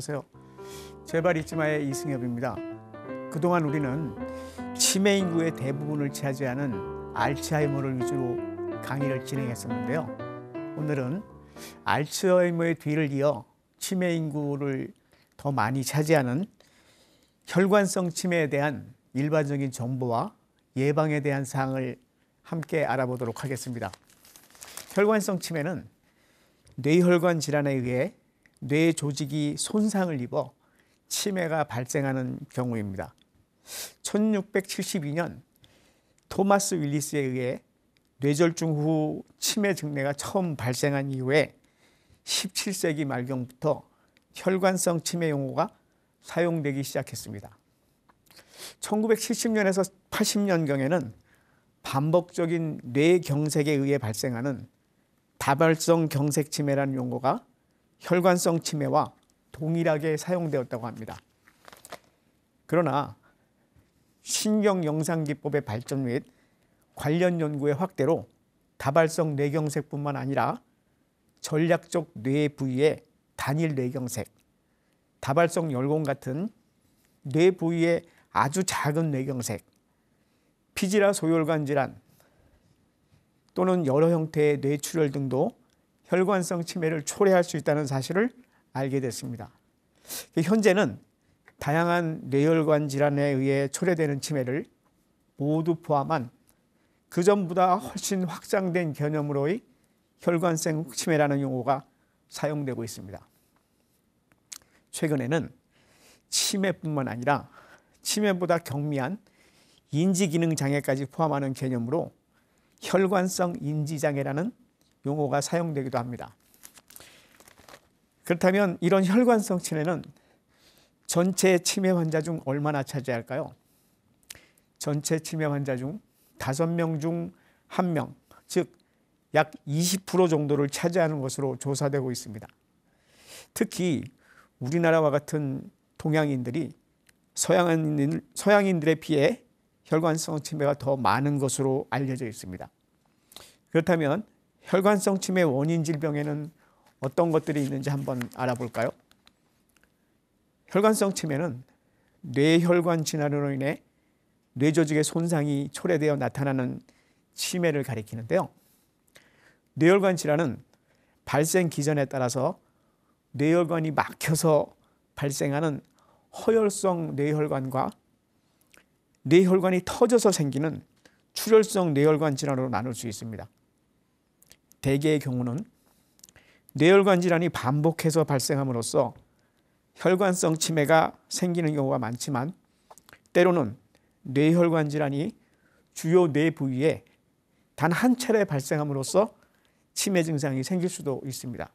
안녕하세요. 재발잇지마의 이승엽입니다. 그동안 우리는 치매 인구의 대부분을 차지하는 알츠하이머를 위주로 강의를 진행했었는데요. 오늘은 알츠하이머의 뒤를 이어 치매 인구를 더 많이 차지하는 혈관성 치매에 대한 일반적인 정보와 예방에 대한 사항을 함께 알아보도록 하겠습니다. 혈관성 치매는 뇌혈관 질환에 의해 뇌 조직이 손상을 입어 치매가 발생하는 경우입니다. 1672년 토마스 윌리스에 의해 뇌졸중 후 치매 증례가 처음 발생한 이후에 17세기 말경부터 혈관성 치매 용어가 사용되기 시작했습니다. 1970년에서 80년경에는 반복적인 뇌경색에 의해 발생하는 다발성 경색 치매라는 용어가 혈관성 치매와 동일하게 사용되었다고 합니다. 그러나 신경영상기법의 발전 및 관련 연구의 확대로 다발성 뇌경색뿐만 아니라 전략적 뇌 부위의 단일 뇌경색, 다발성 열공 같은 뇌 부위의 아주 작은 뇌경색, 피지라 소혈관 질환 또는 여러 형태의 뇌출혈 등도 혈관성 치매를 초래할 수 있다는 사실을 알게 됐습니다. 현재는 다양한 뇌혈관 질환에 의해 초래되는 치매를 모두 포함한 그전보다 훨씬 확장된 개념으로의 혈관성 치매라는 용어가 사용되고 있습니다. 최근에는 치매뿐만 아니라 치매보다 경미한 인지기능 장애까지 포함하는 개념으로 혈관성 인지장애라는 용어가 사용되기도 합니다. 그렇다면 이런 혈관성 치매는 전체 치매 환자 중 얼마나 차지할까요? 전체 치매 환자 중 5명 중 1명, 즉 약 20% 정도를 차지하는 것으로 조사되고 있습니다. 특히 우리나라와 같은 동양인들이 서양인들에 비해 혈관성 치매가 더 많은 것으로 알려져 있습니다. 그렇다면 혈관성 치매 원인 질병에는 어떤 것들이 있는지 한번 알아볼까요? 혈관성 치매는 뇌혈관 질환으로 인해 뇌조직의 손상이 초래되어 나타나는 치매를 가리키는데요. 뇌혈관 질환은 발생 기전에 따라서 뇌혈관이 막혀서 발생하는 허혈성 뇌혈관과 뇌혈관이 터져서 생기는 출혈성 뇌혈관 질환으로 나눌 수 있습니다. 대개의 경우는 뇌혈관 질환이 반복해서 발생함으로써 혈관성 치매가 생기는 경우가 많지만 때로는 뇌혈관 질환이 주요 뇌 부위에 단 한 차례 발생함으로써 치매 증상이 생길 수도 있습니다.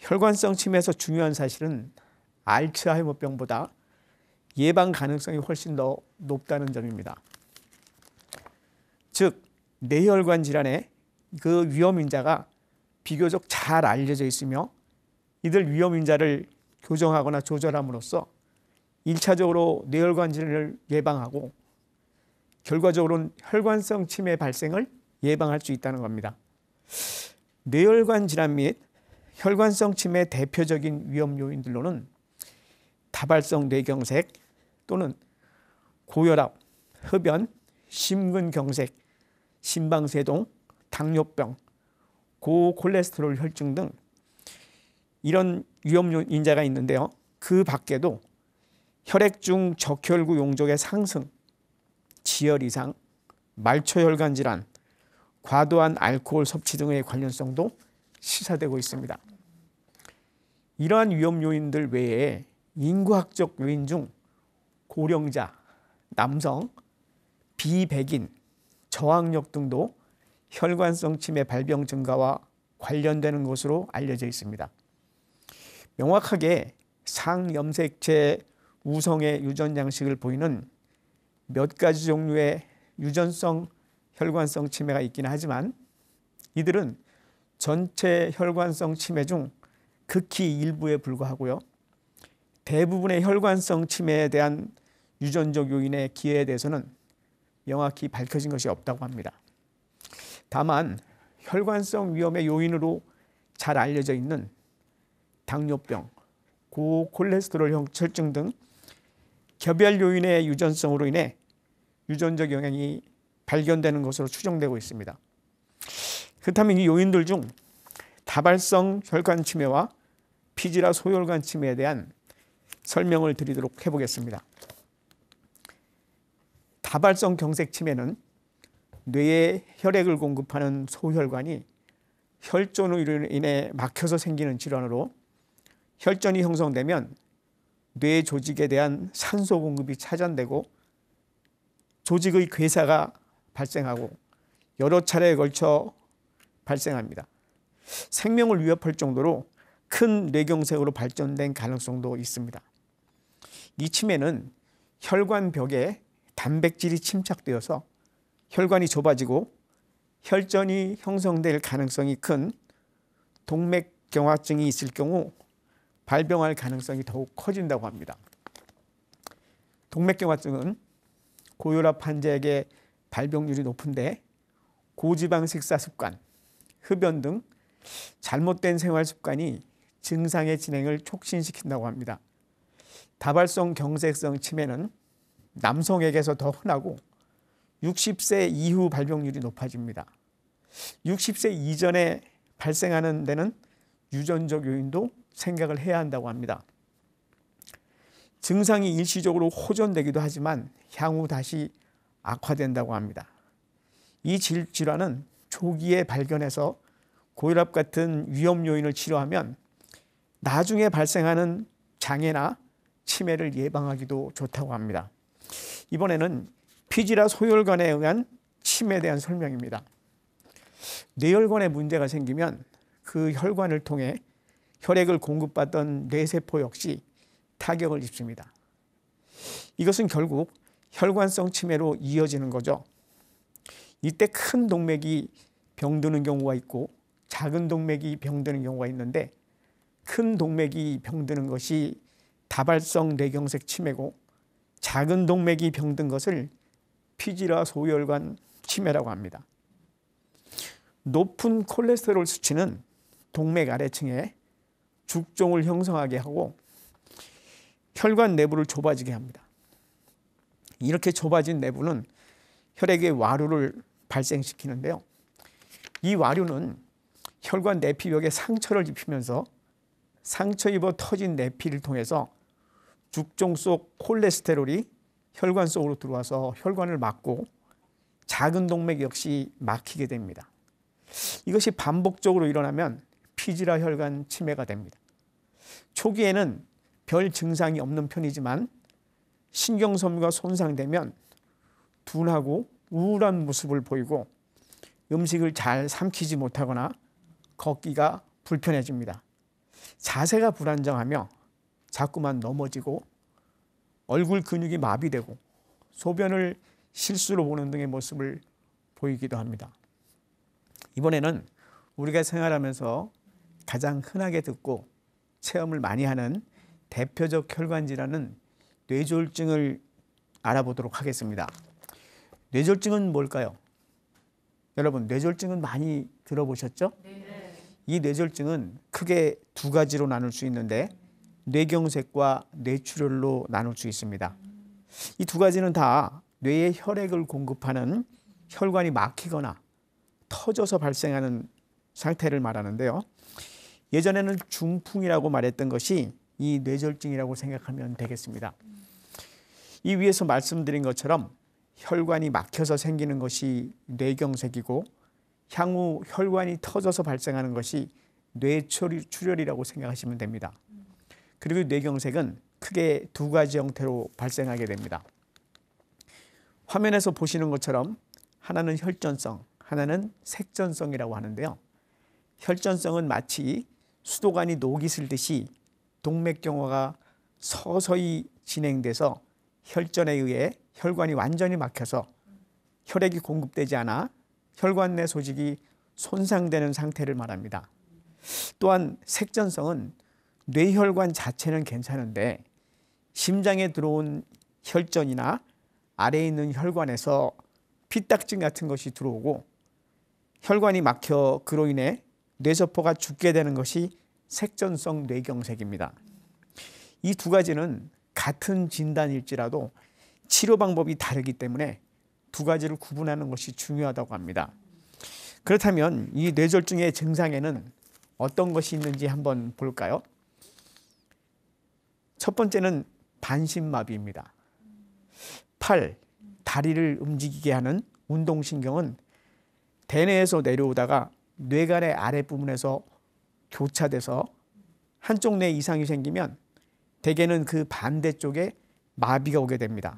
혈관성 치매에서 중요한 사실은 알츠하이머병보다 예방 가능성이 훨씬 더 높다는 점입니다. 즉 뇌혈관 질환의 그 위험인자가 비교적 잘 알려져 있으며 이들 위험인자를 교정하거나 조절함으로써 1차적으로 뇌혈관 질환을 예방하고 결과적으로는 혈관성 치매 발생을 예방할 수 있다는 겁니다. 뇌혈관 질환 및 혈관성 치매의 대표적인 위험 요인들로는 다발성 뇌경색 또는 고혈압, 흡연, 심근경색, 심방세동, 당뇨병, 고콜레스테롤 혈증 등 이런 위험 인자가 있는데요. 그 밖에도 혈액중 적혈구 용적의 상승, 지혈 이상, 말초혈관 질환, 과도한 알코올 섭취 등의 관련성도 시사되고 있습니다. 이러한 위험 요인들 외에 인구학적 요인 중 고령자, 남성, 비백인, 저학력 등도 혈관성 치매 발병 증가와 관련되는 것으로 알려져 있습니다. 명확하게 상염색체 우성의 유전 양식을 보이는 몇 가지 종류의 유전성 혈관성 치매가 있기는 하지만 이들은 전체 혈관성 치매 중 극히 일부에 불과하고요. 대부분의 혈관성 치매에 대한 유전적 요인의 기회에 대해서는 명확히 밝혀진 것이 없다고 합니다. 다만 혈관성 위험의 요인으로 잘 알려져 있는 당뇨병, 고콜레스테롤 혈증 등 개별 요인의 유전성으로 인해 유전적 영향이 발견되는 것으로 추정되고 있습니다. 그렇다면 이 요인들 중 다발성 혈관 침해와 피지라 소혈관 침해에 대한 설명을 드리도록 해보겠습니다. 다발성 경색 침해는 뇌에 혈액을 공급하는 소혈관이 혈전으로 인해 막혀서 생기는 질환으로 혈전이 형성되면 뇌 조직에 대한 산소 공급이 차단되고 조직의 괴사가 발생하고 여러 차례에 걸쳐 발생합니다. 생명을 위협할 정도로 큰 뇌경색으로 발전된 가능성도 있습니다. 이 침해는 혈관벽에 단백질이 침착되어서 혈관이 좁아지고 혈전이 형성될 가능성이 큰 동맥경화증이 있을 경우 발병할 가능성이 더욱 커진다고 합니다. 동맥경화증은 고혈압 환자에게 발병률이 높은데 고지방 식사 습관, 흡연 등 잘못된 생활 습관이 증상의 진행을 촉진시킨다고 합니다. 다발성 경색성 치매는 남성에게서 더 흔하고 60세 이후 발병률이 높아집니다. 60세 이전에 발생하는 데는 유전적 요인도 생각을 해야 한다고 합니다. 증상이 일시적으로 호전되기도 하지만 향후 다시 악화된다고 합니다. 이 질환은 초기에 발견해서 고혈압 같은 위험 요인을 치료하면 나중에 발생하는 장애나 치매를 예방하기도 좋다고 합니다. 이번에는 피지라 소혈관에 의한 치매에 대한 설명입니다. 뇌혈관에 문제가 생기면 그 혈관을 통해 혈액을 공급받던 뇌세포 역시 타격을 입습니다. 이것은 결국 혈관성 치매로 이어지는 거죠. 이때 큰 동맥이 병드는 경우가 있고 작은 동맥이 병드는 경우가 있는데 큰 동맥이 병드는 것이 다발성 뇌경색 치매고 작은 동맥이 병든 것을 피지라 소혈관 치매라고 합니다. 높은 콜레스테롤 수치는 동맥 아래층에 죽종을 형성하게 하고 혈관 내부를 좁아지게 합니다. 이렇게 좁아진 내부는 혈액의 와류를 발생시키는데요. 이 와류는 혈관 내피벽에 상처를 입히면서 상처 입어 터진 내피를 통해서 죽종 속 콜레스테롤이 혈관 속으로 들어와서 혈관을 막고 작은 동맥 역시 막히게 됩니다. 이것이 반복적으로 일어나면 피지라 혈관 치매가 됩니다. 초기에는 별 증상이 없는 편이지만 신경섬유가 손상되면 둔하고 우울한 모습을 보이고 음식을 잘 삼키지 못하거나 걷기가 불편해집니다. 자세가 불안정하며 자꾸만 넘어지고 얼굴 근육이 마비되고 소변을 실수로 보는 등의 모습을 보이기도 합니다. 이번에는 우리가 생활하면서 가장 흔하게 듣고 체험을 많이 하는 대표적 혈관 질환은 뇌졸중을 알아보도록 하겠습니다. 뇌졸중은 뭘까요? 여러분, 뇌졸중은 많이 들어보셨죠? 네. 이 뇌졸중은 크게 두 가지로 나눌 수 있는데 뇌경색과 뇌출혈로 나눌 수 있습니다. 이 두 가지는 다 뇌에 혈액을 공급하는 혈관이 막히거나 터져서 발생하는 상태를 말하는데요. 예전에는 중풍이라고 말했던 것이 이 뇌졸중이라고 생각하면 되겠습니다. 이 위에서 말씀드린 것처럼 혈관이 막혀서 생기는 것이 뇌경색이고 향후 혈관이 터져서 발생하는 것이 뇌출혈이라고 생각하시면 됩니다. 그리고 뇌경색은 크게 두 가지 형태로 발생하게 됩니다. 화면에서 보시는 것처럼 하나는 혈전성, 하나는 색전성이라고 하는데요. 혈전성은 마치 수도관이 녹이 슬듯이 동맥경화가 서서히 진행돼서 혈전에 의해 혈관이 완전히 막혀서 혈액이 공급되지 않아 혈관 내 조직이 손상되는 상태를 말합니다. 또한 색전성은 뇌혈관 자체는 괜찮은데 심장에 들어온 혈전이나 아래에 있는 혈관에서 피딱증 같은 것이 들어오고 혈관이 막혀 그로 인해 뇌세포가 죽게 되는 것이 색전성 뇌경색입니다. 이 두 가지는 같은 진단일지라도 치료 방법이 다르기 때문에 두 가지를 구분하는 것이 중요하다고 합니다. 그렇다면 이 뇌졸중의 증상에는 어떤 것이 있는지 한번 볼까요? 첫 번째는 반신마비입니다. 팔, 다리를 움직이게 하는 운동신경은 대뇌에서 내려오다가 뇌간의 아랫부분에서 교차돼서 한쪽 뇌 이상이 생기면 대개는 그 반대쪽에 마비가 오게 됩니다.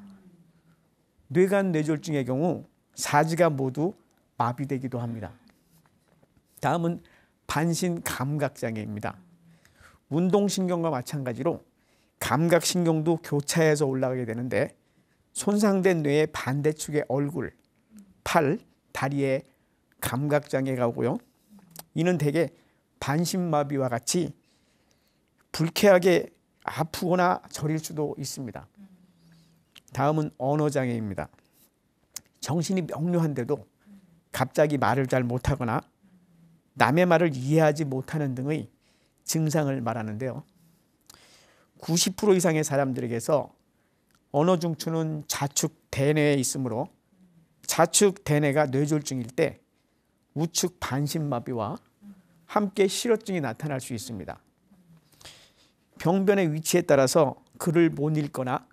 뇌간 뇌졸중의 경우 사지가 모두 마비되기도 합니다. 다음은 반신 감각장애입니다. 운동신경과 마찬가지로 감각신경도 교차해서 올라가게 되는데 손상된 뇌의 반대축의 얼굴, 팔, 다리에 감각장애가 오고요. 이는 대개 반신마비와 같이 불쾌하게 아프거나 저릴 수도 있습니다. 다음은 언어장애입니다. 정신이 명료한데도 갑자기 말을 잘 못하거나 남의 말을 이해하지 못하는 등의 증상을 말하는데요. 90% 이상의 사람들에게서 언어 중추는 좌측 대뇌에 있으므로 좌측 대뇌가 뇌졸중일 때 우측 반신마비와 함께 실어증이 나타날 수 있습니다. 병변의 위치에 따라서 글을 못 읽거나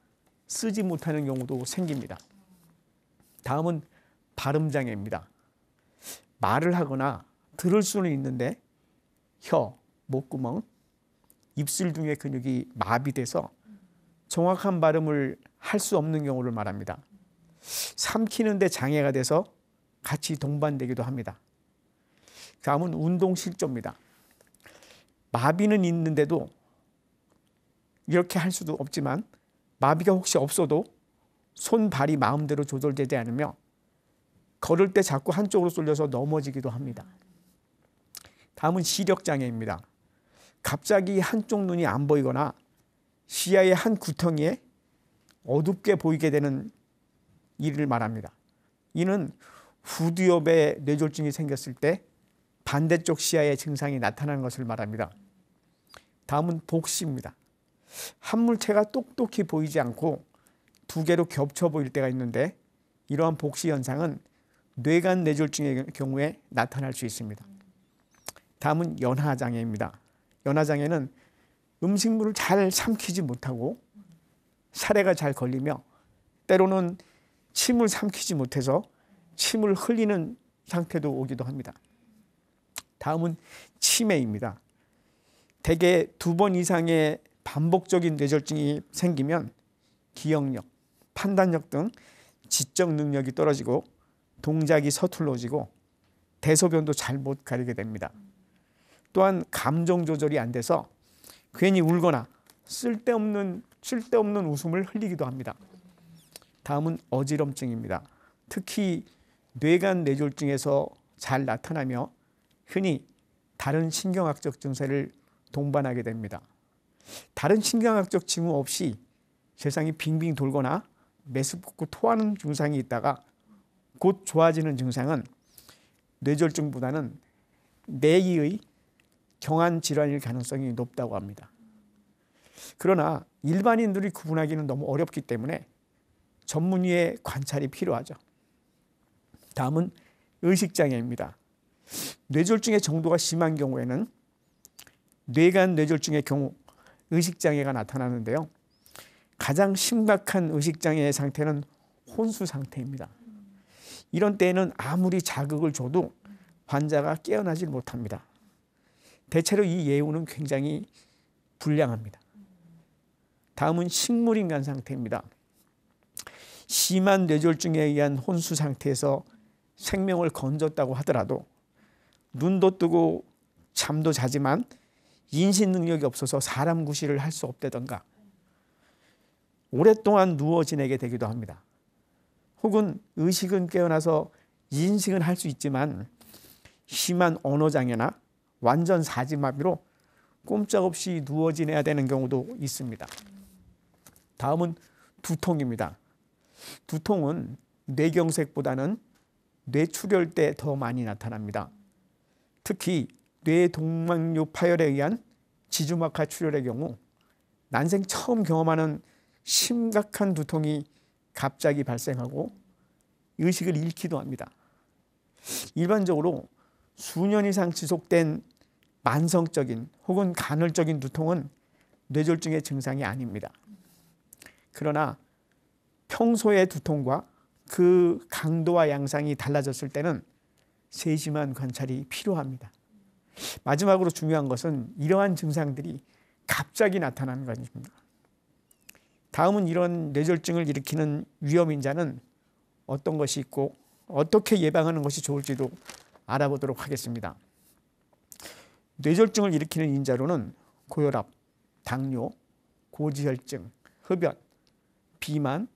쓰지 못하는 경우도 생깁니다. 다음은 발음장애입니다. 말을 하거나 들을 수는 있는데 혀, 목구멍, 입술 등의 근육이 마비돼서 정확한 발음을 할 수 없는 경우를 말합니다. 삼키는 데 장애가 돼서 같이 동반되기도 합니다. 다음은 운동실조입니다. 마비는 있는데도 이렇게 할 수도 없지만 마비가 혹시 없어도 손, 발이 마음대로 조절되지 않으며 걸을 때 자꾸 한쪽으로 쏠려서 넘어지기도 합니다. 다음은 시력장애입니다. 갑자기 한쪽 눈이 안 보이거나 시야의 한 구덩이에 어둡게 보이게 되는 일을 말합니다. 이는 후두엽에 뇌졸중이 생겼을 때 반대쪽 시야의 증상이 나타나는 것을 말합니다. 다음은 복시입니다. 한 물체가 똑똑히 보이지 않고 두 개로 겹쳐 보일 때가 있는데 이러한 복시 현상은 뇌간 뇌졸중의 경우에 나타날 수 있습니다. 다음은 연하장애입니다. 연하장애는 음식물을 잘 삼키지 못하고 사례가 잘 걸리며 때로는 침을 삼키지 못해서 침을 흘리는 상태도 오기도 합니다. 다음은 치매입니다. 대개 2번 이상의 반복적인 뇌졸중이 생기면 기억력, 판단력 등 지적 능력이 떨어지고 동작이 서툴러지고 대소변도 잘 못 가리게 됩니다. 또한 감정 조절이 안 돼서 괜히 울거나 쓸데없는 웃음을 흘리기도 합니다. 다음은 어지럼증입니다. 특히 뇌간 뇌졸중에서 잘 나타나며 흔히 다른 신경학적 증세를 동반하게 됩니다. 다른 신경학적 징후 없이 세상이 빙빙 돌거나 메스붙고 토하는 증상이 있다가 곧 좋아지는 증상은 뇌졸중보다는 뇌의 경한 질환일 가능성이 높다고 합니다. 그러나 일반인들이 구분하기는 너무 어렵기 때문에 전문의의 관찰이 필요하죠. 다음은 의식장애입니다. 뇌졸중의 정도가 심한 경우에는 뇌간 뇌졸중의 경우 의식장애가 나타나는데요. 가장 심각한 의식장애의 상태는 혼수 상태입니다. 이런 때에는 아무리 자극을 줘도 환자가 깨어나질 못합니다. 대체로 이 예후는 굉장히 불량합니다. 다음은 식물인간 상태입니다. 심한 뇌졸중에 의한 혼수 상태에서 생명을 건졌다고 하더라도 눈도 뜨고 잠도 자지만 인식 능력이 없어서 사람 구실을 할 수 없다던가 오랫동안 누워 지내게 되기도 합니다. 혹은 의식은 깨어나서 인식은 할 수 있지만 심한 언어장애나 완전 사지마비로 꼼짝없이 누워 지내야 되는 경우도 있습니다. 다음은 두통입니다. 두통은 뇌경색보다는 뇌출혈 때 더 많이 나타납니다. 특히 뇌동맥류 파열에 의한 지주막하 출혈의 경우 난생 처음 경험하는 심각한 두통이 갑자기 발생하고 의식을 잃기도 합니다. 일반적으로 수년 이상 지속된 만성적인 혹은 간헐적인 두통은 뇌졸중의 증상이 아닙니다. 그러나 평소의 두통과 그 강도와 양상이 달라졌을 때는 세심한 관찰이 필요합니다. 마지막으로 중요한 것은 이러한 증상들이 갑자기 나타나는 것입니다. 다음은 이런 뇌졸중을 일으키는 위험인자는 어떤 것이 있고 어떻게 예방하는 것이 좋을지도 알아보도록 하겠습니다. 뇌졸중을 일으키는 인자로는 고혈압, 당뇨, 고지혈증, 흡연, 비만,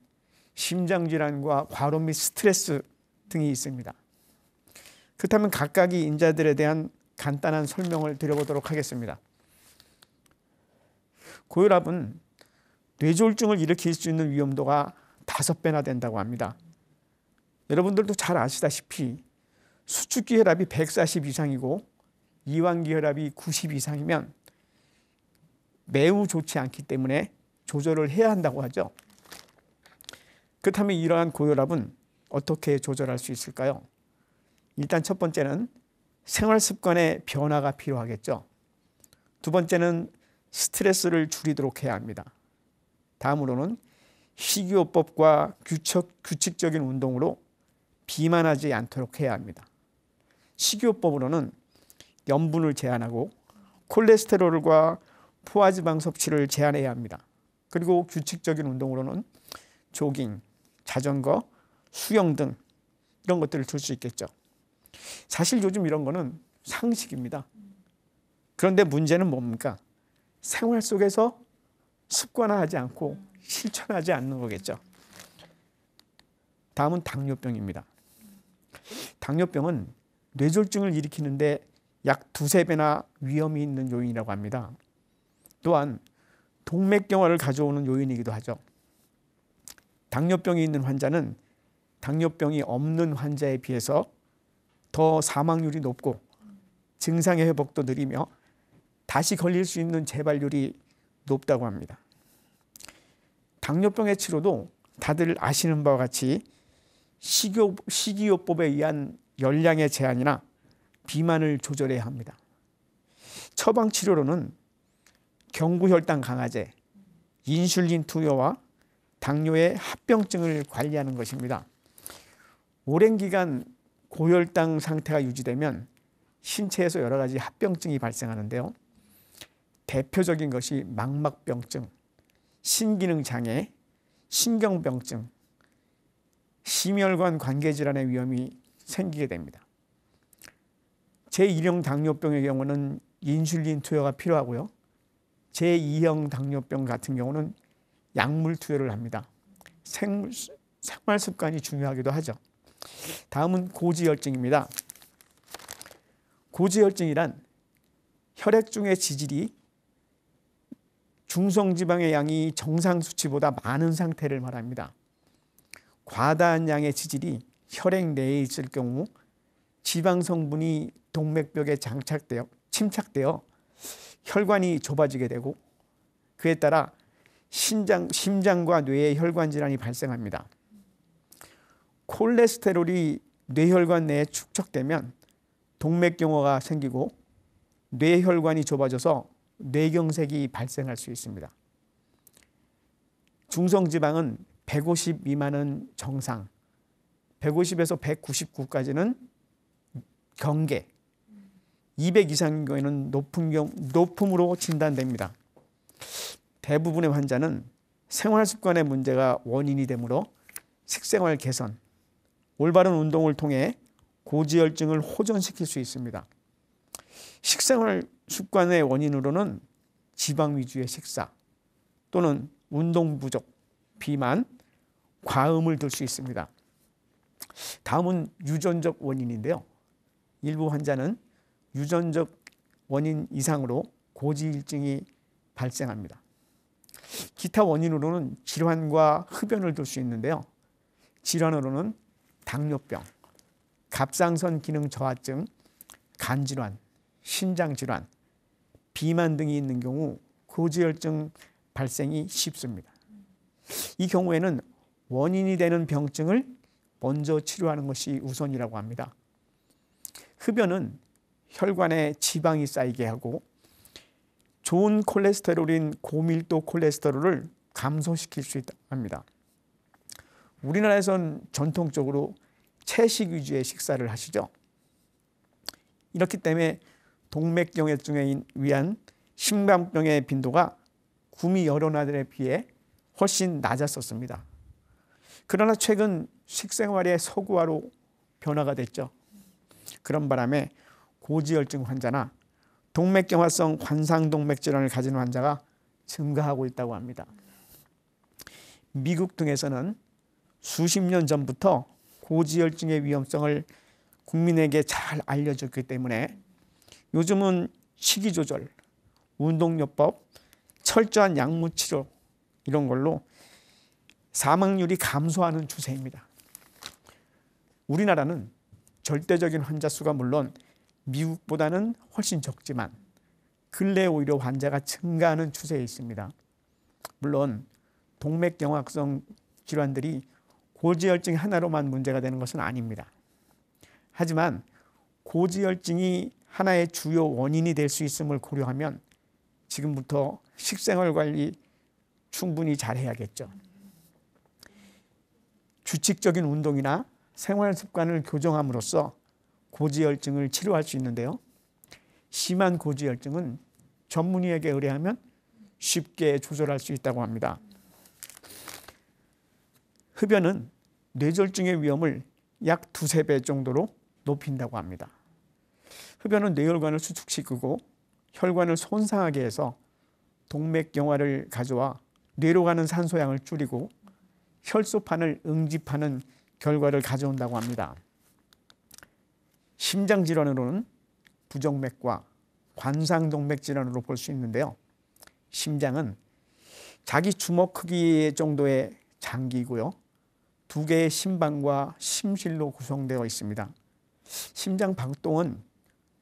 심장질환과 과로 및 스트레스 등이 있습니다. 그렇다면 각각의 인자들에 대한 간단한 설명을 드려보도록 하겠습니다. 고혈압은 뇌졸중을 일으킬 수 있는 위험도가 5배나 된다고 합니다. 여러분들도 잘 아시다시피 수축기 혈압이 140 이상이고 이완기 혈압이 90 이상이면 매우 좋지 않기 때문에 조절을 해야 한다고 하죠. 그렇다면 이러한 고혈압은 어떻게 조절할 수 있을까요? 일단 첫 번째는 생활 습관의 변화가 필요하겠죠. 두 번째는 스트레스를 줄이도록 해야 합니다. 다음으로는 식이요법과 규칙적인 운동으로 비만하지 않도록 해야 합니다. 식이요법으로는 염분을 제한하고 콜레스테롤과 포화지방 섭취를 제한해야 합니다. 그리고 규칙적인 운동으로는 조깅, 자전거, 수영 등 이런 것들을 줄 수 있겠죠. 사실 요즘 이런 거는 상식입니다. 그런데 문제는 뭡니까? 생활 속에서 습관화하지 않고 실천하지 않는 거겠죠. 다음은 당뇨병입니다. 당뇨병은 뇌졸중을 일으키는데 약 2~3배나 위험이 있는 요인이라고 합니다. 또한 동맥경화를 가져오는 요인이기도 하죠. 당뇨병이 있는 환자는 당뇨병이 없는 환자에 비해서 더 사망률이 높고 증상의 회복도 느리며 다시 걸릴 수 있는 재발률이 높다고 합니다. 당뇨병의 치료도 다들 아시는 바와 같이 식이요법에 의한 열량의 제한이나 비만을 조절해야 합니다. 처방 치료로는 경구혈당 강화제, 인슐린 투여와 당뇨의 합병증을 관리하는 것입니다. 오랜 기간 고혈당 상태가 유지되면 신체에서 여러 가지 합병증이 발생하는데요. 대표적인 것이 망막병증, 신기능장애, 신경병증, 심혈관 관계질환의 위험이 생기게 됩니다. 제1형 당뇨병의 경우는 인슐린 투여가 필요하고요. 제2형 당뇨병 같은 경우는 약물 투여를 합니다. 생활 습관이 중요하기도 하죠. 다음은 고지혈증입니다. 고지혈증이란 혈액 중의 지질이 중성지방의 양이 정상 수치보다 많은 상태를 말합니다. 과다한 양의 지질이 혈액 내에 있을 경우 지방 성분이 동맥벽에 침착되어 혈관이 좁아지게 되고 그에 따라 심장과 뇌의 혈관 질환이 발생합니다. 콜레스테롤이 뇌혈관 내에 축적되면 동맥경화가 생기고 뇌혈관이 좁아져서 뇌경색이 발생할 수 있습니다. 중성지방은 150 미만은 정상, 150에서 199까지는 경계, 200 이상인 경우에는 높음으로 진단됩니다. 대부분의 환자는 생활 습관의 문제가 원인이 되므로 식생활 개선, 올바른 운동을 통해 고지혈증을 호전시킬 수 있습니다. 식생활 습관의 원인으로는 지방 위주의 식사 또는 운동 부족, 비만, 과음을 들 수 있습니다. 다음은 유전적 원인인데요. 일부 환자는 유전적 원인 이상으로 고지혈증이 발생합니다. 기타 원인으로는 질환과 흡연을 들 수 있는데요. 질환으로는 당뇨병, 갑상선 기능 저하증, 간질환, 신장질환, 비만 등이 있는 경우 고지혈증 발생이 쉽습니다. 이 경우에는 원인이 되는 병증을 먼저 치료하는 것이 우선이라고 합니다. 흡연은 혈관에 지방이 쌓이게 하고 좋은 콜레스테롤인 고밀도 콜레스테롤을 감소시킬 수 있다고 합니다. 우리나라에선 전통적으로 채식 위주의 식사를 하시죠. 이렇기 때문에 동맥경화증에 의한 심장병의 빈도가 구미 여러 나라에 비해 훨씬 낮았었습니다. 그러나 최근 식생활의 서구화로 변화가 됐죠. 그런 바람에 고지혈증 환자나 동맥경화성 관상동맥 질환을 가진 환자가 증가하고 있다고 합니다. 미국 등에서는 수십 년 전부터 고지혈증의 위험성을 국민에게 잘 알려졌기 때문에 요즘은 식이조절, 운동요법, 철저한 약물치료 이런 걸로 사망률이 감소하는 추세입니다. 우리나라는 절대적인 환자 수가 물론 미국보다는 훨씬 적지만 근래 오히려 환자가 증가하는 추세에 있습니다. 물론 동맥경화성 질환들이 고지혈증 하나로만 문제가 되는 것은 아닙니다. 하지만 고지혈증이 하나의 주요 원인이 될 수 있음을 고려하면 지금부터 식생활 관리 충분히 잘해야겠죠. 규칙적인 운동이나 생활 습관을 교정함으로써 고지혈증을 치료할 수 있는데요. 심한 고지혈증은 전문의에게 의뢰하면 쉽게 조절할 수 있다고 합니다. 흡연은 뇌졸중의 위험을 약 2~3배 정도로 높인다고 합니다. 흡연은 뇌혈관을 수축시키고 혈관을 손상하게 해서 동맥경화를 가져와 뇌로 가는 산소량을 줄이고 혈소판을 응집하는 결과를 가져온다고 합니다. 심장질환으로는 부정맥과 관상동맥 질환으로 볼 수 있는데요. 심장은 자기 주먹 크기 정도의 장기이고요. 2개의 심방과 심실로 구성되어 있습니다. 심장 박동은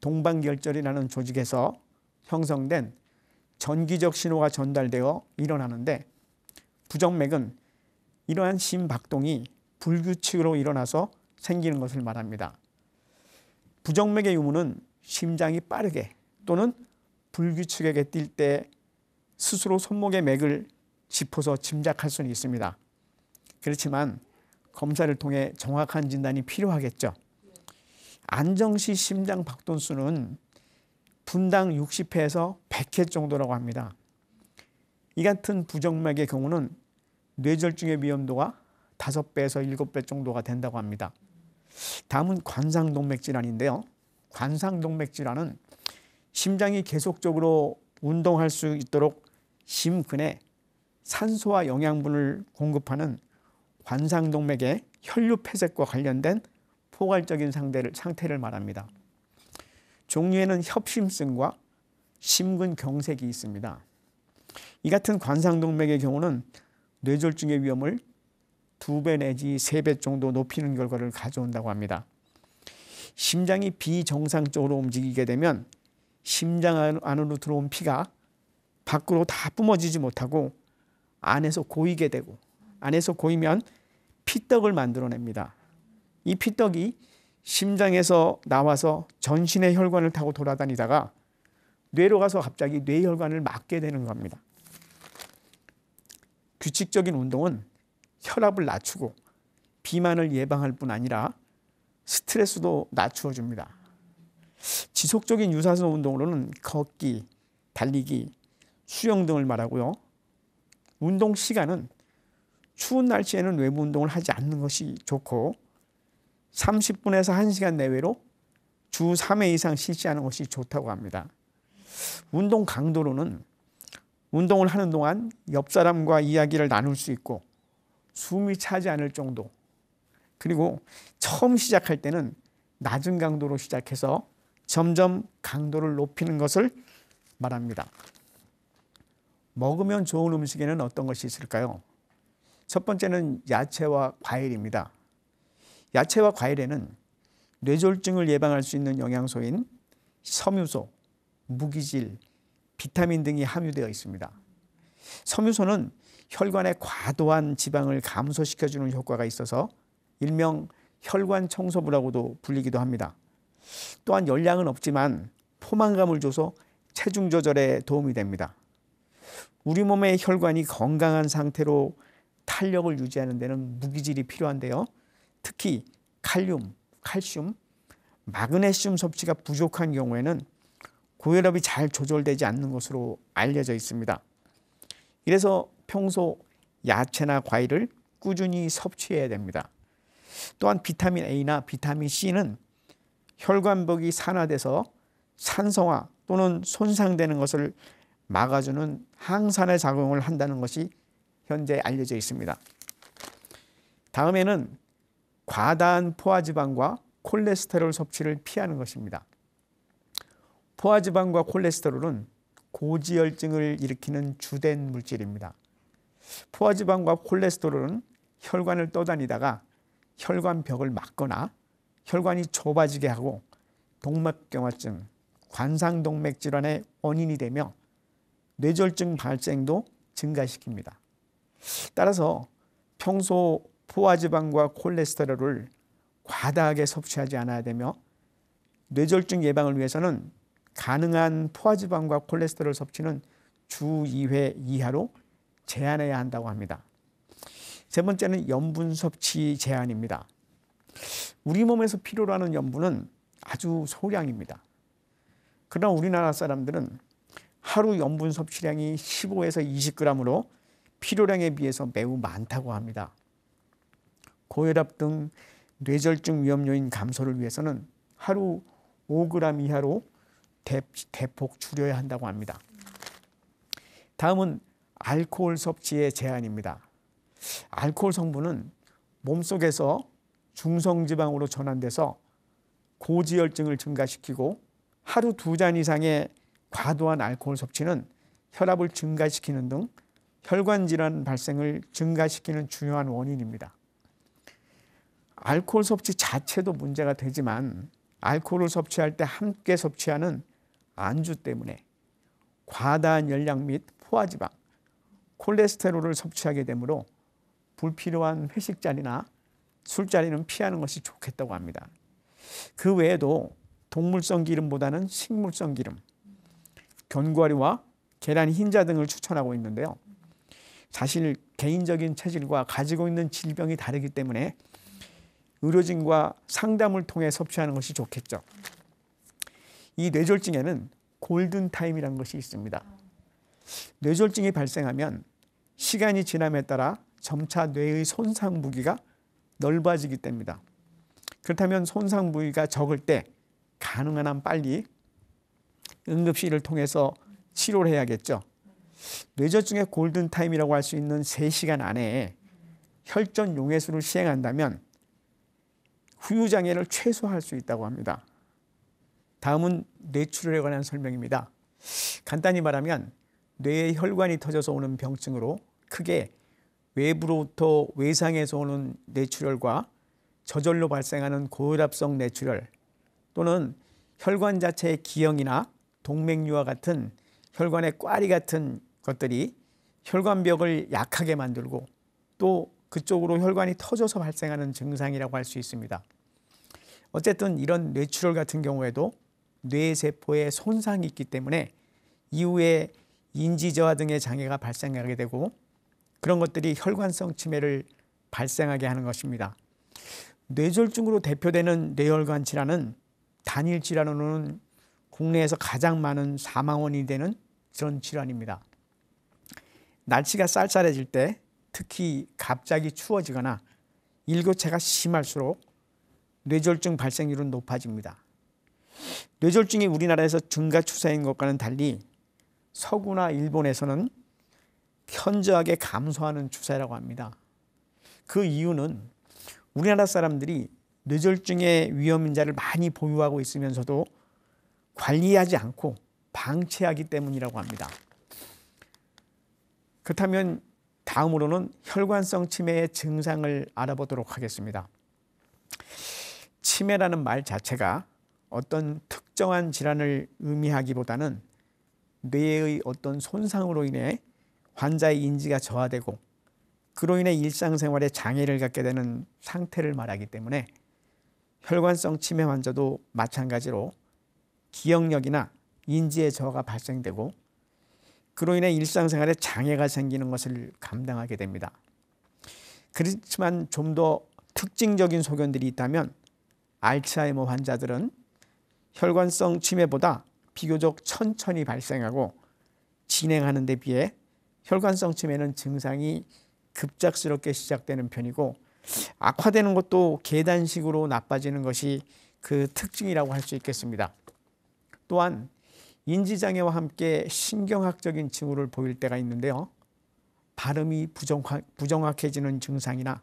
동방결절이라는 조직에서 형성된 전기적 신호가 전달되어 일어나는데 부정맥은 이러한 심박동이 불규칙으로 일어나서 생기는 것을 말합니다. 부정맥의 유무는 심장이 빠르게 또는 불규칙하게 뛸 때 스스로 손목의 맥을 짚어서 짐작할 수는 있습니다. 그렇지만 검사를 통해 정확한 진단이 필요하겠죠. 안정시 심장 박동수는 분당 60회에서 100회 정도라고 합니다. 이 같은 부정맥의 경우는 뇌졸중의 위험도가 5배에서 7배 정도가 된다고 합니다. 다음은 관상동맥 질환인데요. 관상동맥 질환은 심장이 계속적으로 운동할 수 있도록 심근에 산소와 영양분을 공급하는 관상동맥의 혈류폐색과 관련된 포괄적인 상태를 말합니다. 종류에는 협심증과 심근경색이 있습니다. 이 같은 관상동맥의 경우는 뇌졸중의 위험을 2배 내지 3배 정도 높이는 결과를 가져온다고 합니다. 심장이 비정상적으로 움직이게 되면 심장 안으로 들어온 피가 밖으로 다 뿜어지지 못하고 안에서 고이게 되고 안에서 고이면 피떡을 만들어냅니다. 이 피떡이 심장에서 나와서 전신의 혈관을 타고 돌아다니다가 뇌로 가서 갑자기 뇌혈관을 막게 되는 겁니다. 규칙적인 운동은 혈압을 낮추고 비만을 예방할 뿐 아니라 스트레스도 낮추어 줍니다. 지속적인 유산소 운동으로는 걷기, 달리기, 수영 등을 말하고요. 운동 시간은 추운 날씨에는 외부 운동을 하지 않는 것이 좋고 30분에서 1시간 내외로 주 3회 이상 실시하는 것이 좋다고 합니다. 운동 강도로는 운동을 하는 동안 옆 사람과 이야기를 나눌 수 있고 숨이 차지 않을 정도, 그리고 처음 시작할 때는 낮은 강도로 시작해서 점점 강도를 높이는 것을 말합니다. 먹으면 좋은 음식에는 어떤 것이 있을까요? 첫 번째는 야채와 과일입니다. 야채와 과일에는 뇌졸중을 예방할 수 있는 영양소인 섬유소, 무기질, 비타민 등이 함유되어 있습니다. 섬유소는 혈관의 과도한 지방을 감소시켜주는 효과가 있어서 일명 혈관 청소부라고도 불리기도 합니다. 또한 열량은 없지만 포만감을 줘서 체중 조절에 도움이 됩니다. 우리 몸의 혈관이 건강한 상태로 탄력을 유지하는 데는 무기질이 필요한데요. 특히 칼륨, 칼슘, 마그네슘 섭취가 부족한 경우에는 고혈압이 잘 조절되지 않는 것으로 알려져 있습니다. 이래서 평소 야채나 과일을 꾸준히 섭취해야 됩니다. 또한 비타민 A나 비타민 C는 혈관벽이 산화돼서 산성화 또는 손상되는 것을 막아주는 항산화 작용을 한다는 것이 현재 알려져 있습니다. 다음에는 과다한 포화지방과 콜레스테롤 섭취를 피하는 것입니다. 포화지방과 콜레스테롤은 고지혈증을 일으키는 주된 물질입니다. 포화지방과 콜레스테롤은 혈관을 떠다니다가 혈관벽을 막거나 혈관이 좁아지게 하고 동맥경화증, 관상동맥 질환의 원인이 되며 뇌졸중 발생도 증가시킵니다. 따라서 평소 포화지방과 콜레스테롤을 과다하게 섭취하지 않아야 되며 뇌졸중 예방을 위해서는 가능한 포화지방과 콜레스테롤 섭취는 주 2회 이하로 제한해야 한다고 합니다. 세 번째는 염분 섭취 제한입니다. 우리 몸에서 필요로 하는 염분은 아주 소량입니다. 그러나 우리나라 사람들은 하루 염분 섭취량이 15에서 20g으로 필요량에 비해서 매우 많다고 합니다. 고혈압 등 뇌졸중 위험 요인 감소를 위해서는 하루 5g 이하로 대폭 줄여야 한다고 합니다. 다음은 알코올 섭취의 제한입니다. 알코올 성분은 몸속에서 중성지방으로 전환돼서 고지혈증을 증가시키고 하루 2잔 이상의 과도한 알코올 섭취는 혈압을 증가시키는 등 혈관 질환 발생을 증가시키는 중요한 원인입니다. 알코올 섭취 자체도 문제가 되지만 알코올을 섭취할 때 함께 섭취하는 안주 때문에 과다한 열량 및 포화지방, 콜레스테롤을 섭취하게 되므로 불필요한 회식 자리나 술자리는 피하는 것이 좋겠다고 합니다. 그 외에도 동물성 기름보다는 식물성 기름, 견과류와 계란 흰자 등을 추천하고 있는데요. 사실 개인적인 체질과 가지고 있는 질병이 다르기 때문에 의료진과 상담을 통해 섭취하는 것이 좋겠죠. 이 뇌졸중에는 골든타임이라는 것이 있습니다. 뇌졸중이 발생하면 시간이 지남에 따라 점차 뇌의 손상 부위가 넓어지기 때문입니다. 그렇다면 손상 부위가 적을 때 가능한 한 빨리 응급실을 통해서 치료를 해야겠죠. 뇌졸중의 골든타임이라고 할 수 있는 3시간 안에 혈전 용해술을 시행한다면 후유장애를 최소화할 수 있다고 합니다. 다음은 뇌출혈에 관한 설명입니다. 간단히 말하면 뇌의 혈관이 터져서 오는 병증으로 크게 외부로부터 외상에서 오는 뇌출혈과 저절로 발생하는 고혈압성 뇌출혈 또는 혈관 자체의 기형이나 동맥류와 같은 혈관의 꽈리 같은 것들이 혈관벽을 약하게 만들고 또 그쪽으로 혈관이 터져서 발생하는 증상이라고 할 수 있습니다. 어쨌든 이런 뇌출혈 같은 경우에도 뇌세포에 손상이 있기 때문에 이후에 인지저하 등의 장애가 발생하게 되고 그런 것들이 혈관성 치매를 발생하게 하는 것입니다. 뇌졸중으로 대표되는 뇌혈관 질환은 단일 질환으로는 국내에서 가장 많은 사망원이 되는 그런 질환입니다. 날씨가 쌀쌀해질 때 특히 갑자기 추워지거나 일교차가 심할수록 뇌졸중 발생률은 높아집니다. 뇌졸중이 우리나라에서 증가 추세인 것과는 달리 서구나 일본에서는 현저하게 감소하는 추세라고 합니다. 그 이유는 우리나라 사람들이 뇌졸중의 위험인자를 많이 보유하고 있으면서도 관리하지 않고 방치하기 때문이라고 합니다. 그렇다면 다음으로는 혈관성 치매의 증상을 알아보도록 하겠습니다. 치매라는 말 자체가 어떤 특정한 질환을 의미하기보다는 뇌의 어떤 손상으로 인해 환자의 인지가 저하되고 그로 인해 일상생활에 장애를 갖게 되는 상태를 말하기 때문에 혈관성 치매 환자도 마찬가지로 기억력이나 인지의 저하가 발생되고 그로 인해 일상생활에 장애가 생기는 것을 감당하게 됩니다. 그렇지만 좀 더 특징적인 소견들이 있다면 알츠하이머 환자들은 혈관성 치매보다 비교적 천천히 발생하고 진행하는 데 비해 혈관성 치매는 증상이 급작스럽게 시작되는 편이고 악화되는 것도 계단식으로 나빠지는 것이 그 특징이라고 할 수 있겠습니다. 또한 인지장애와 함께 신경학적인 징후를 보일 때가 있는데요. 발음이 부정확해지는 증상이나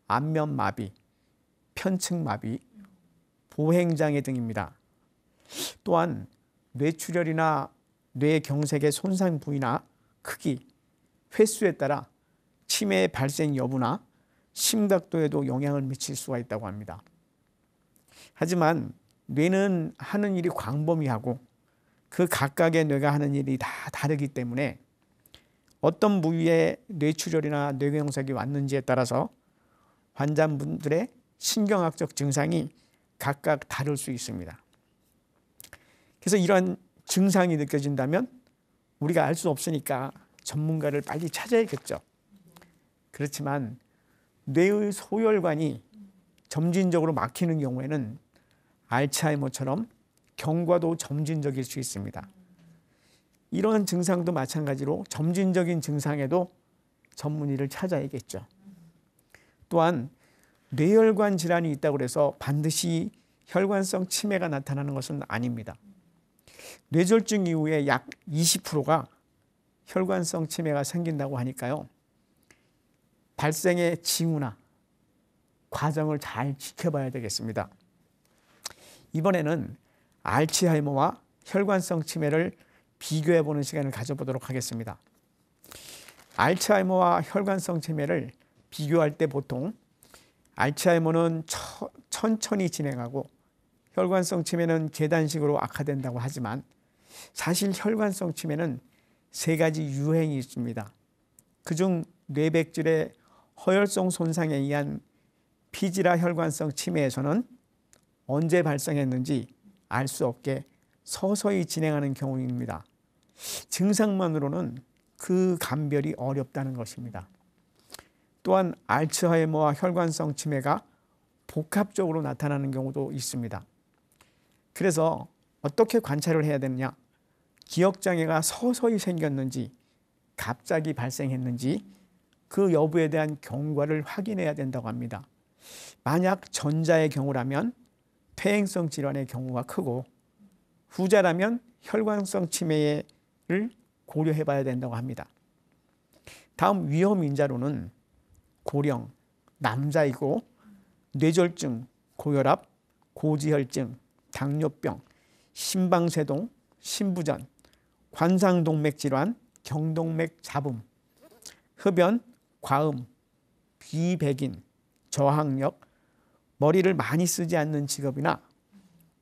안면마비, 편측마비, 보행장애 등입니다. 또한 뇌출혈이나 뇌경색의 손상 부위나 크기, 횟수에 따라 치매의 발생 여부나 심각도에도 영향을 미칠 수가 있다고 합니다. 하지만 뇌는 하는 일이 광범위하고 그 각각의 뇌가 하는 일이 다 다르기 때문에 어떤 부위에 뇌출혈이나 뇌경색이 왔는지에 따라서 환자분들의 신경학적 증상이 각각 다를 수 있습니다. 그래서 이러한 증상이 느껴진다면 우리가 알 수 없으니까 전문가를 빨리 찾아야겠죠. 그렇지만 뇌의 소혈관이 점진적으로 막히는 경우에는 알츠하이머처럼 경과도 점진적일 수 있습니다. 이러한 증상도 마찬가지로 점진적인 증상에도 전문의를 찾아야겠죠. 또한 뇌혈관 질환이 있다고 해서 반드시 혈관성 치매가 나타나는 것은 아닙니다. 뇌졸중 이후에 약 20%가 혈관성 치매가 생긴다고 하니까요. 발생의 징후나 과정을 잘 지켜봐야 되겠습니다. 이번에는 알츠하이머와 혈관성 치매를 비교해보는 시간을 가져보도록 하겠습니다. 알츠하이머와 혈관성 치매를 비교할 때 보통 알츠하이머는 천천히 진행하고 혈관성 치매는 계단식으로 악화된다고 하지만 사실 혈관성 치매는 세 가지 유행이 있습니다. 그중 뇌백질의 허혈성 손상에 의한 피지라 혈관성 치매에서는 언제 발생했는지 알 수 없게 서서히 진행하는 경우입니다. 증상만으로는 그 감별이 어렵다는 것입니다. 또한 알츠하이머와 혈관성 치매가 복합적으로 나타나는 경우도 있습니다. 그래서 어떻게 관찰을 해야 되느냐? 기억장애가 서서히 생겼는지 갑자기 발생했는지 그 여부에 대한 경과를 확인해야 된다고 합니다. 만약 전자의 경우라면 퇴행성 질환의 경우가 크고 후자라면 혈관성 치매를 고려해 봐야 된다고 합니다. 다음 위험 인자로는 고령, 남자이고 뇌졸중, 고혈압, 고지혈증, 당뇨병, 심방세동, 심부전, 관상동맥질환, 경동맥 잡음, 흡연, 과음, 비백인, 저항력, 머리를 많이 쓰지 않는 직업이나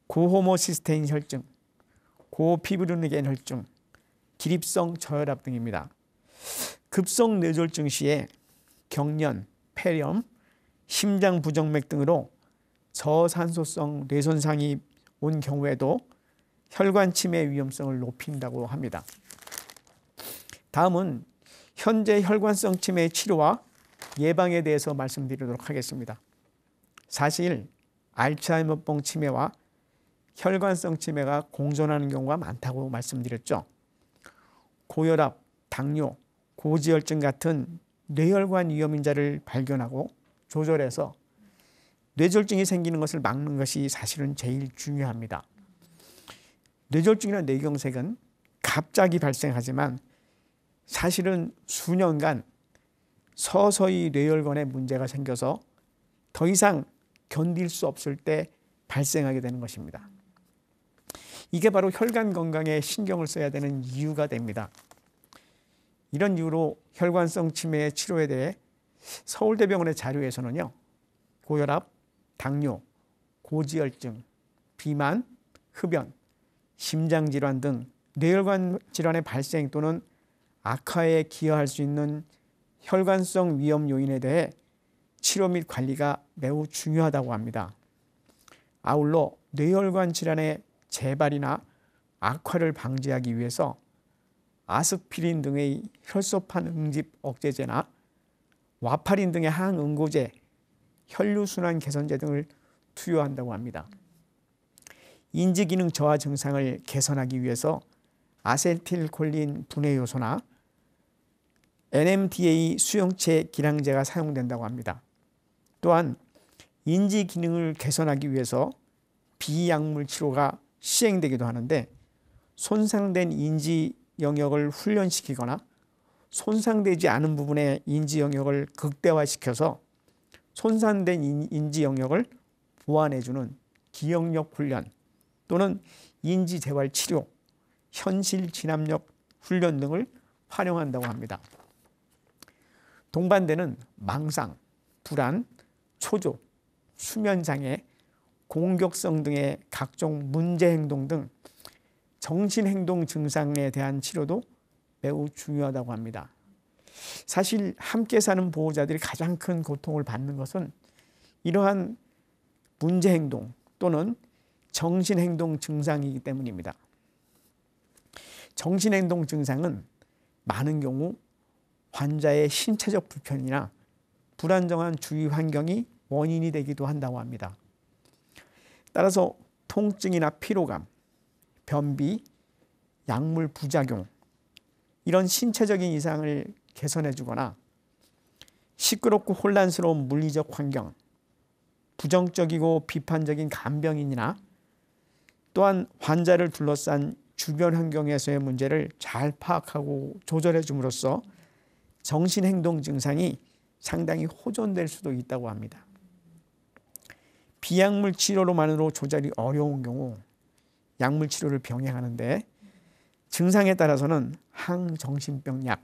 고호모시스테인 혈증, 고피브리노겐 혈증, 기립성 저혈압 등입니다. 급성 뇌졸중 시에 경련, 폐렴, 심장 부정맥 등으로 저산소성 뇌손상이 온 경우에도 혈관 치매 위험성을 높인다고 합니다. 다음은 현재 혈관성 치매의 치료와 예방에 대해서 말씀드리도록 하겠습니다. 사실 알츠하이머병 치매와 혈관성 치매가 공존하는 경우가 많다고 말씀드렸죠. 고혈압, 당뇨, 고지혈증 같은 뇌혈관 위험인자를 발견하고 조절해서 뇌졸중이 생기는 것을 막는 것이 사실은 제일 중요합니다. 뇌졸중이나 뇌경색은 갑자기 발생하지만 사실은 수년간 서서히 뇌혈관에 문제가 생겨서 더 이상 견딜 수 없을 때 발생하게 되는 것입니다. 이게 바로 혈관 건강에 신경을 써야 되는 이유가 됩니다. 이런 이유로 혈관성 치매의 치료에 대해 서울대병원의 자료에서는요. 고혈압, 당뇨, 고지혈증, 비만, 흡연, 심장질환 등 뇌혈관 질환의 발생 또는 악화에 기여할 수 있는 혈관성 위험 요인에 대해 치료 및 관리가 매우 중요하다고 합니다. 아울러 뇌혈관 질환의 재발이나 악화를 방지하기 위해서 아스피린 등의 혈소판 응집 억제제나 와파린 등의 항응고제, 혈류순환 개선제 등을 투여한다고 합니다. 인지기능 저하 증상을 개선하기 위해서 아세틸콜린 분해 요소나 NMDA 수용체 기량제가 사용된다고 합니다. 또한 인지 기능을 개선하기 위해서 비약물 치료가 시행되기도 하는데, 손상된 인지 영역을 훈련시키거나 손상되지 않은 부분의 인지 영역을 극대화시켜서 손상된 인지 영역을 보완해주는 기억력 훈련 또는 인지 재활 치료, 현실 진압력 훈련 등을 활용한다고 합니다. 동반되는 망상, 불안, 초조, 수면장애, 공격성 등의 각종 문제행동 등 정신행동 증상에 대한 치료도 매우 중요하다고 합니다. 사실 함께 사는 보호자들이 가장 큰 고통을 받는 것은 이러한 문제행동 또는 정신행동 증상이기 때문입니다. 정신행동 증상은 많은 경우 환자의 신체적 불편이나 불안정한 주위 환경이 원인이 되기도 한다고 합니다. 따라서 통증이나 피로감, 변비, 약물 부작용, 이런 신체적인 이상을 개선해 주거나 시끄럽고 혼란스러운 물리적 환경, 부정적이고 비판적인 간병인이나 또한 환자를 둘러싼 주변 환경에서의 문제를 잘 파악하고 조절해 줌으로써 정신행동 증상이 상당히 호전될 수도 있다고 합니다. 비약물 치료로만으로 조절이 어려운 경우 약물 치료를 병행하는데, 증상에 따라서는 항정신병약,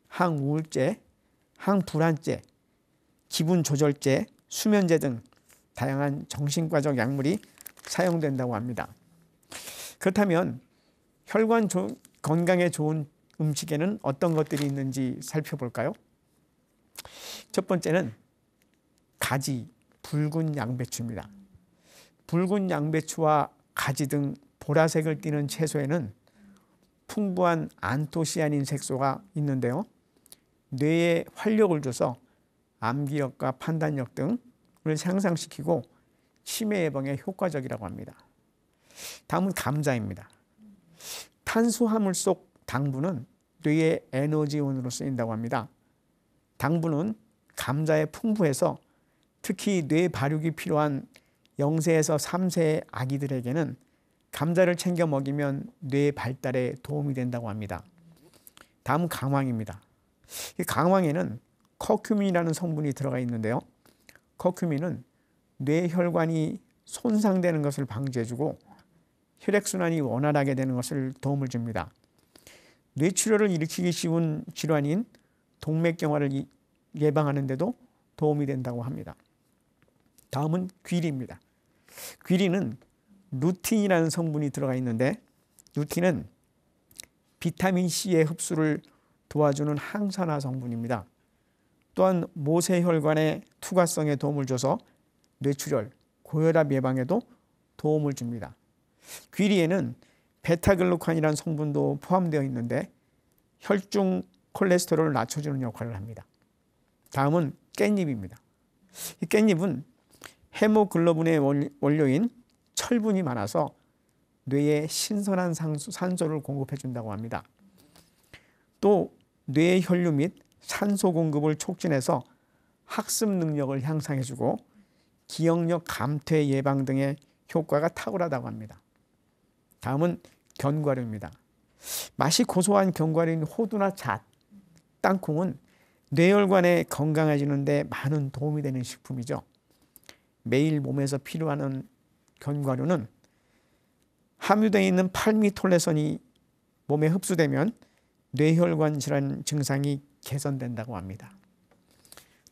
항우울제, 항불안제, 기분조절제, 수면제 등 다양한 정신과적 약물이 사용된다고 합니다. 그렇다면 혈관 건강에 좋은 음식에는 어떤 것들이 있는지 살펴볼까요? 첫 번째는 가지, 붉은 양배추입니다. 붉은 양배추와 가지 등 보라색을 띠는 채소에는 풍부한 안토시아닌 색소가 있는데요, 뇌에 활력을 줘서 암기력과 판단력 등을 향상시키고 치매 예방에 효과적이라고 합니다. 다음은 감자입니다. 탄수화물 속 당분은 뇌의 에너지원으로 쓰인다고 합니다. 당분은 감자에 풍부해서 특히 뇌 발육이 필요한 0세에서 3세의 아기들에게는 감자를 챙겨 먹이면 뇌 발달에 도움이 된다고 합니다. 다음은 강황입니다. 이 강황에는 커큐민이라는 성분이 들어가 있는데요, 커큐민은 뇌혈관이 손상되는 것을 방지해주고 혈액순환이 원활하게 되는 것을 도움을 줍니다. 뇌출혈을 일으키기 쉬운 질환인 동맥경화를 예방하는 데도 도움이 된다고 합니다. 다음은 귀리입니다. 귀리는 루틴이라는 성분이 들어가 있는데, 루틴은 비타민C의 흡수를 도와주는 항산화 성분입니다. 또한 모세혈관의 투과성에 도움을 줘서 뇌출혈, 고혈압 예방에도 도움을 줍니다. 귀리에는 베타글루칸이라는 성분도 포함되어 있는데 혈중 콜레스테롤을 낮춰주는 역할을 합니다. 다음은 깻잎입니다. 이 깻잎은 헤모글로빈의 원료인 철분이 많아서 뇌에 신선한 산소를 공급해 준다고 합니다. 또 뇌 혈류 및 산소 공급을 촉진해서 학습 능력을 향상해주고 기억력 감퇴 예방 등의 효과가 탁월하다고 합니다. 다음은 견과류입니다. 맛이 고소한 견과류인 호두나 잣, 땅콩은 뇌혈관에 건강해지는 데 많은 도움이 되는 식품이죠. 매일 몸에서 필요한 견과류는 함유되어 있는 팔미톨레선이 몸에 흡수되면 뇌혈관 질환 증상이 개선된다고 합니다.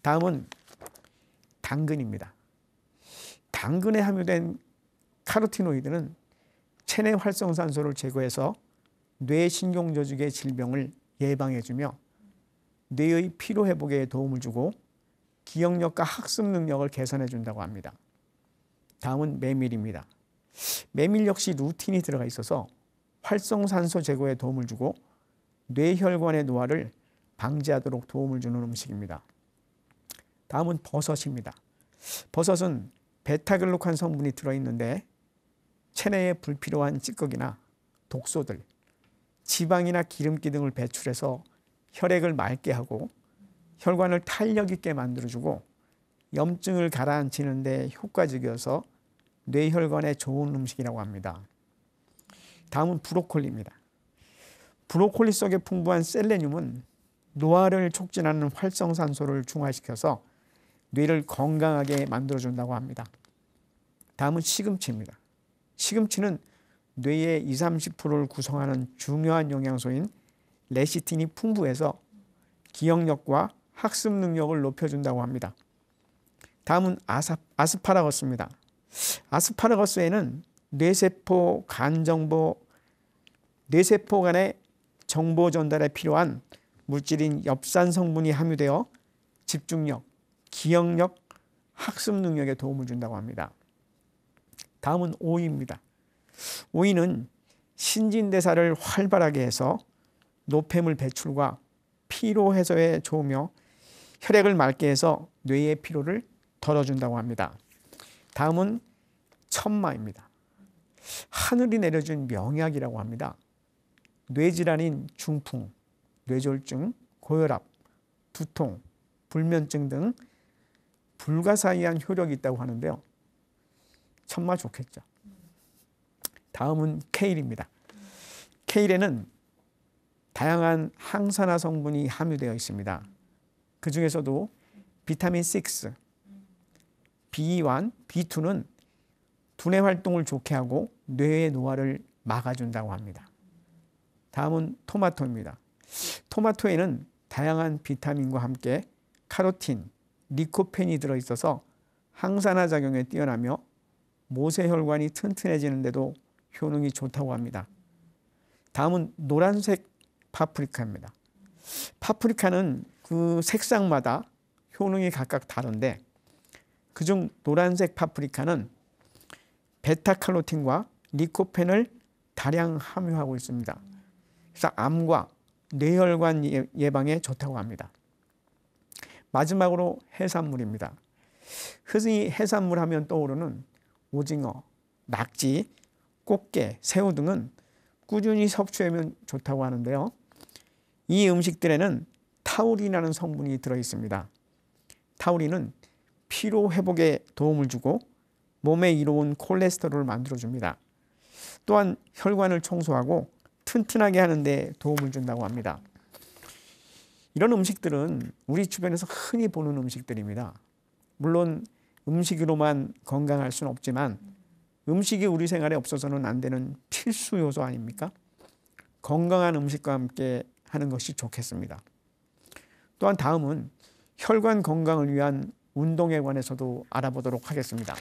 다음은 당근입니다. 당근에 함유된 카로티노이드는 체내 활성산소를 제거해서 뇌신경조직의 질병을 예방해주며 뇌의 피로회복에 도움을 주고 기억력과 학습 능력을 개선해 준다고 합니다. 다음은 메밀입니다. 메밀 역시 루틴이 들어가 있어서 활성산소 제거에 도움을 주고 뇌혈관의 노화를 방지하도록 도움을 주는 음식입니다. 다음은 버섯입니다. 버섯은 베타글루칸 성분이 들어있는데 체내에 불필요한 찌꺼기나 독소들, 지방이나 기름기 등을 배출해서 혈액을 맑게 하고 혈관을 탄력 있게 만들어주고 염증을 가라앉히는 데 효과적이어서 뇌혈관에 좋은 음식이라고 합니다. 다음은 브로콜리입니다. 브로콜리 속에 풍부한 셀레늄은 노화를 촉진하는 활성산소를 중화시켜서 뇌를 건강하게 만들어준다고 합니다. 다음은 시금치입니다. 시금치는 뇌의 20~30%를 구성하는 중요한 영양소인 레시틴이 풍부해서 기억력과 학습 능력을 높여준다고 합니다. 다음은 아스파라거스입니다. 아스파라거스에는 뇌세포 간의 정보 전달에 필요한 물질인 엽산 성분이 함유되어 집중력, 기억력, 학습 능력에 도움을 준다고 합니다. 다음은 오이입니다. 오이는 신진대사를 활발하게 해서 노폐물 배출과 피로 해소에 좋으며 혈액을 맑게 해서 뇌의 피로를 덜어준다고 합니다. 다음은 천마입니다. 하늘이 내려준 명약이라고 합니다. 뇌질환인 중풍, 뇌졸중, 고혈압, 두통, 불면증 등 불가사의한 효력이 있다고 하는데요. 천마 좋겠죠. 다음은 케일입니다. 케일에는 다양한 항산화 성분이 함유되어 있습니다. 그 중에서도 비타민 6, B1, B2는 두뇌 활동을 좋게 하고 뇌의 노화를 막아준다고 합니다. 다음은 토마토입니다. 토마토에는 다양한 비타민과 함께 카로틴, 리코펜이 들어있어서 항산화 작용에 뛰어나며 모세혈관이 튼튼해지는 데도 효능이 좋다고 합니다. 다음은 노란색 파프리카입니다. 파프리카는 그 색상마다 효능이 각각 다른데 그중 노란색 파프리카는 베타카로틴과 리코펜을 다량 함유하고 있습니다. 그래서 암과 뇌혈관 예방에 좋다고 합니다. 마지막으로 해산물입니다. 흔히 해산물 하면 떠오르는 오징어, 낙지, 꽃게, 새우 등은 꾸준히 섭취하면 좋다고 하는데요. 이 음식들에는 타우린이라는 성분이 들어있습니다. 타우린은 피로 회복에 도움을 주고 몸에 이로운 콜레스테롤을 만들어줍니다. 또한 혈관을 청소하고 튼튼하게 하는 데 도움을 준다고 합니다. 이런 음식들은 우리 주변에서 흔히 보는 음식들입니다. 물론 음식으로만 건강할 수는 없지만 음식이 우리 생활에 없어서는 안 되는 필수 요소 아닙니까? 건강한 음식과 함께 하는 것이 좋겠습니다. 또한 다음은 혈관 건강을 위한 운동에 관해서도 알아보도록 하겠습니다.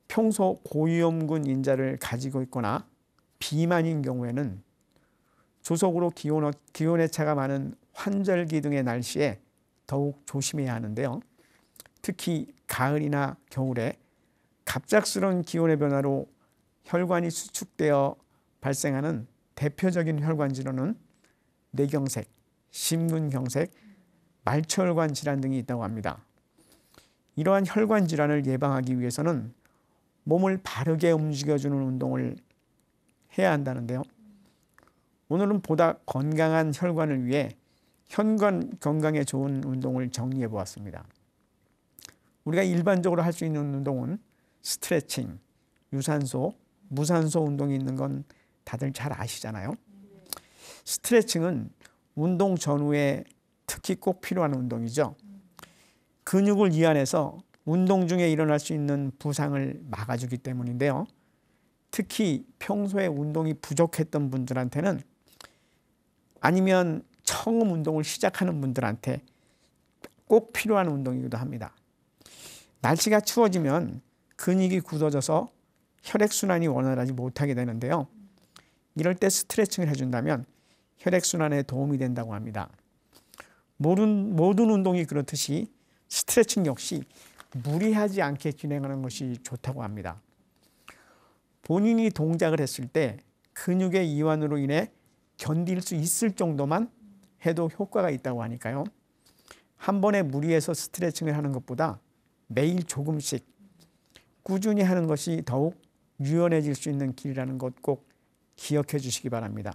평소 고위험군 인자를 가지고 있거나 비만인 경우에는 조속으로 기온의 차가 많은 환절기 등의 날씨에 더욱 조심해야 하는데요. 특히 가을이나 겨울에 갑작스러운 기온의 변화로 혈관이 수축되어 발생하는 대표적인 혈관 질환은 뇌경색, 심근경색, 말초혈관 질환 등이 있다고 합니다. 이러한 혈관 질환을 예방하기 위해서는 몸을 바르게 움직여주는 운동을 해야 한다는데요. 오늘은 보다 건강한 혈관을 위해 혈관 건강에 좋은 운동을 정리해 보았습니다. 우리가 일반적으로 할 수 있는 운동은 스트레칭, 유산소, 무산소 운동이 있는 건 다들 잘 아시잖아요. 스트레칭은 운동 전후에 특히 꼭 필요한 운동이죠. 근육을 이완해서 운동 중에 일어날 수 있는 부상을 막아주기 때문인데요. 특히 평소에 운동이 부족했던 분들한테는 아니면 처음 운동을 시작하는 분들한테 꼭 필요한 운동이기도 합니다. 날씨가 추워지면 근육이 굳어져서 혈액순환이 원활하지 못하게 되는데요. 이럴 때 스트레칭을 해준다면 혈액순환에 도움이 된다고 합니다. 모든 운동이 그렇듯이 스트레칭 역시 무리하지 않게 진행하는 것이 좋다고 합니다. 본인이 동작을 했을 때 근육의 이완으로 인해 견딜 수 있을 정도만 해도 효과가 있다고 하니까요. 한 번에 무리해서 스트레칭을 하는 것보다 매일 조금씩 꾸준히 하는 것이 더욱 유연해질 수 있는 길이라는 것 꼭 기억해 주시기 바랍니다.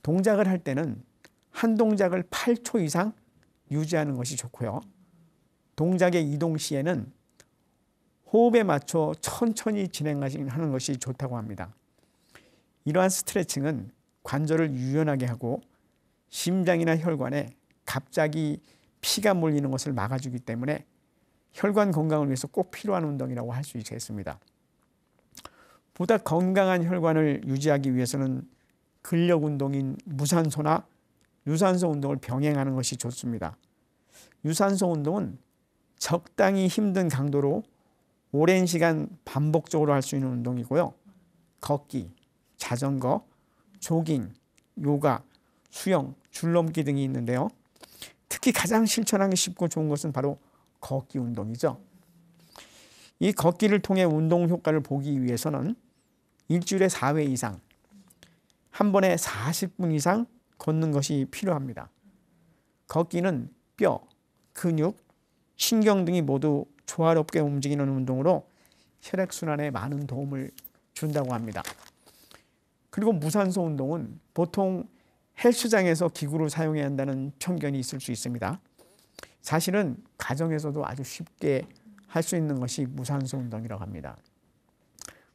동작을 할 때는 한 동작을 8초 이상 유지하는 것이 좋고요. 동작의 이동 시에는 호흡에 맞춰 천천히 진행하는 것이 좋다고 합니다. 이러한 스트레칭은 관절을 유연하게 하고 심장이나 혈관에 갑자기 피가 몰리는 것을 막아주기 때문에 혈관 건강을 위해서 꼭 필요한 운동이라고 할 수 있겠습니다. 보다 건강한 혈관을 유지하기 위해서는 근력 운동인 무산소나 유산소 운동을 병행하는 것이 좋습니다. 유산소 운동은 적당히 힘든 강도로 오랜 시간 반복적으로 할 수 있는 운동이고요. 걷기, 자전거, 조깅, 요가, 수영, 줄넘기 등이 있는데요. 특히 가장 실천하기 쉽고 좋은 것은 바로 걷기 운동이죠. 이 걷기를 통해 운동 효과를 보기 위해서는 일주일에 4회 이상, 한 번에 40분 이상 걷는 것이 필요합니다. 걷기는 뼈, 근육, 신경 등이 모두 조화롭게 움직이는 운동으로 혈액순환에 많은 도움을 준다고 합니다. 그리고 무산소 운동은 보통 헬스장에서 기구를 사용해야 한다는 편견이 있을 수 있습니다. 사실은 가정에서도 아주 쉽게 할 수 있는 것이 무산소 운동이라고 합니다.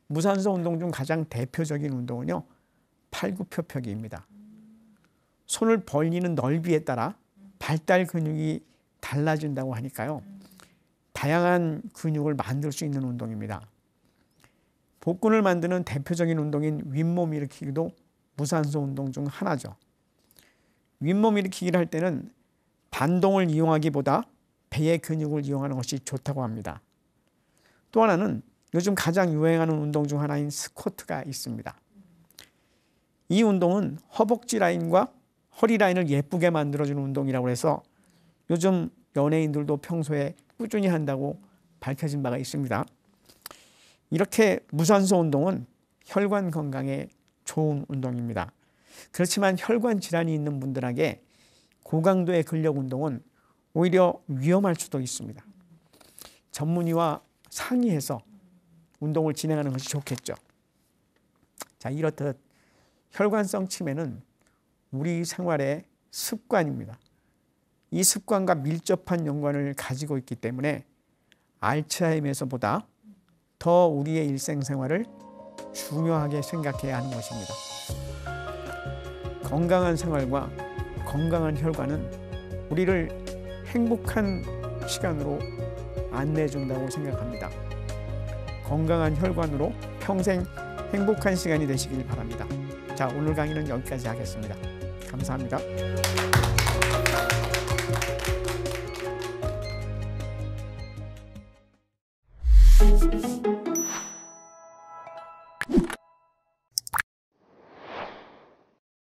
무산소 운동 중 가장 대표적인 운동은요, 팔굽혀펴기입니다. 손을 벌리는 넓이에 따라 발달 근육이 달라진다고 하니까요. 다양한 근육을 만들 수 있는 운동입니다. 복근을 만드는 대표적인 운동인 윗몸 일으키기도 무산소 운동 중 하나죠. 윗몸 일으키기를 할 때는 반동을 이용하기보다 배의 근육을 이용하는 것이 좋다고 합니다. 또 하나는 요즘 가장 유행하는 운동 중 하나인 스쿼트가 있습니다. 이 운동은 허벅지 라인과 허리 라인을 예쁘게 만들어주는 운동이라고 해서 요즘 연예인들도 평소에 꾸준히 한다고 밝혀진 바가 있습니다. 이렇게 무산소 운동은 혈관 건강에 좋은 운동입니다. 그렇지만 혈관 질환이 있는 분들에게 고강도의 근력 운동은 오히려 위험할 수도 있습니다. 전문의와 상의해서 운동을 진행하는 것이 좋겠죠. 자, 이렇듯 혈관성 치매는 우리 생활의 습관입니다. 이 습관과 밀접한 연관을 가지고 있기 때문에 알츠하이머에서보다 더 우리의 일생생활을 중요하게 생각해야 하는 것입니다. 건강한 생활과 건강한 혈관은 우리를 행복한 시간으로 안내해 준다고 생각합니다. 건강한 혈관으로 평생 행복한 시간이 되시길 바랍니다. 자, 오늘 강의는 여기까지 하겠습니다. 감사합니다.